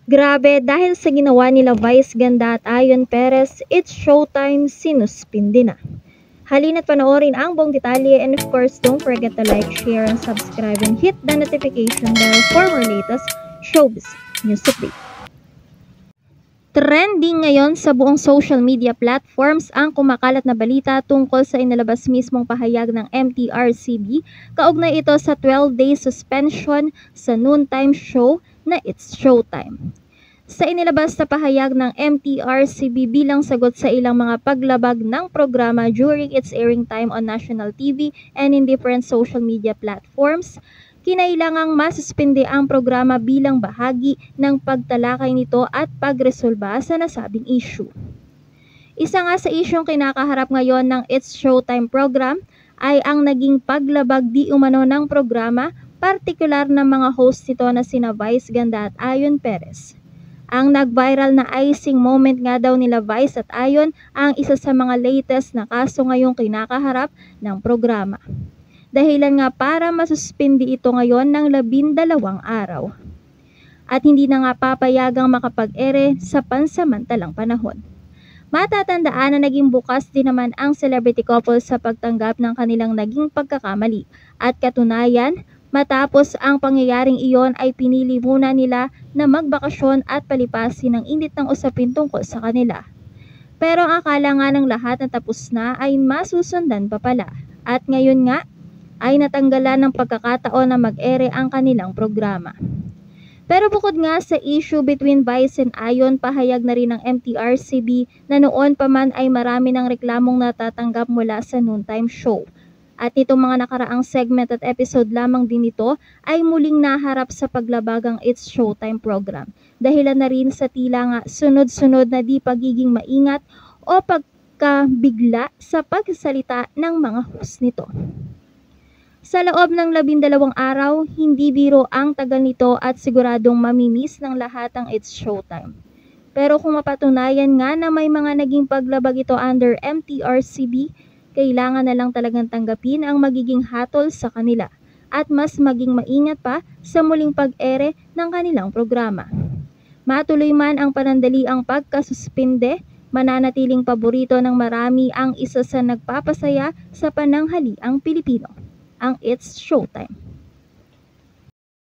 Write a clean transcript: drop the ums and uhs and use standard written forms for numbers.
Grabe, dahil sa ginawa nila Vice Ganda at Ayon Perez, It's Showtime sinuspindi na. Halina't panoorin ang buong detalye, and of course, don't forget to like, share, and subscribe and hit the notification bell for more latest showbiz news update. Trending ngayon sa buong social media platforms ang kumakalat na balita tungkol sa inilabas mismong pahayag ng MTRCB kaugnay ito sa 12-day suspension sa noontime show na It's Showtime. Sa inilabas na pahayag ng MTRCB bilang sagot sa ilang mga paglabag ng programa during its airing time on national TV and in different social media platforms, kinailangang masuspende ang programa bilang bahagi ng pagtalakay nito at pagresolba sa nasabing issue. Isa nga sa isyong kinakaharap ngayon ng It's Showtime program ay ang naging paglabag di umano ng programa, partikular ng mga host nito na sina Vice Ganda at Ayon Perez. Ang nag-viral na icing moment nga daw nila Vice at Ayon ang isa sa mga latest na kaso ngayong kinakaharap ng programa. Dahilan nga para masuspindi ito ngayon ng 12 araw. At hindi na nga papayagang makapag-ere sa pansamantalang panahon. Matatandaan na naging bukas din naman ang celebrity couple sa pagtanggap ng kanilang naging pagkakamali. At katunayan, matapos ang pangyayaring iyon ay pinili muna nila na magbakasyon at palipasin ang init ng usapin tungkol sa kanila. Pero ang akala nga ng lahat na tapos na ay masusundan pa pala. At ngayon nga, ay natanggalan ng pagkakataon na mag-ere ang kanilang programa. Pero bukod nga sa issue between Vice and Ayon, pahayag na rin ng MTRCB na noon pa man ay marami ng reklamong natatanggap mula sa noontime show. At nitong mga nakaraang segment at episode lamang din ito ay muling naharap sa paglabagang It's Showtime program. Dahilan na rin sa tila nga sunod-sunod na di pagiging maingat o pagkabigla sa pagsalita ng mga host nito. Sa loob ng 12 araw, hindi biro ang tagal nito at siguradong mamimiss ng lahat ang It's Showtime. Pero kung mapatunayan nga na may mga naging paglabag ito under MTRCB, kailangan na lang talagang tanggapin ang magiging hatol sa kanila at mas maging maingat pa sa muling pag-ere ng kanilang programa. Matuloy man ang panandaliang pagkasuspinde, mananatiling paborito ng marami ang isa sa nagpapasaya sa pananghaliang Pilipino, ang It's Showtime.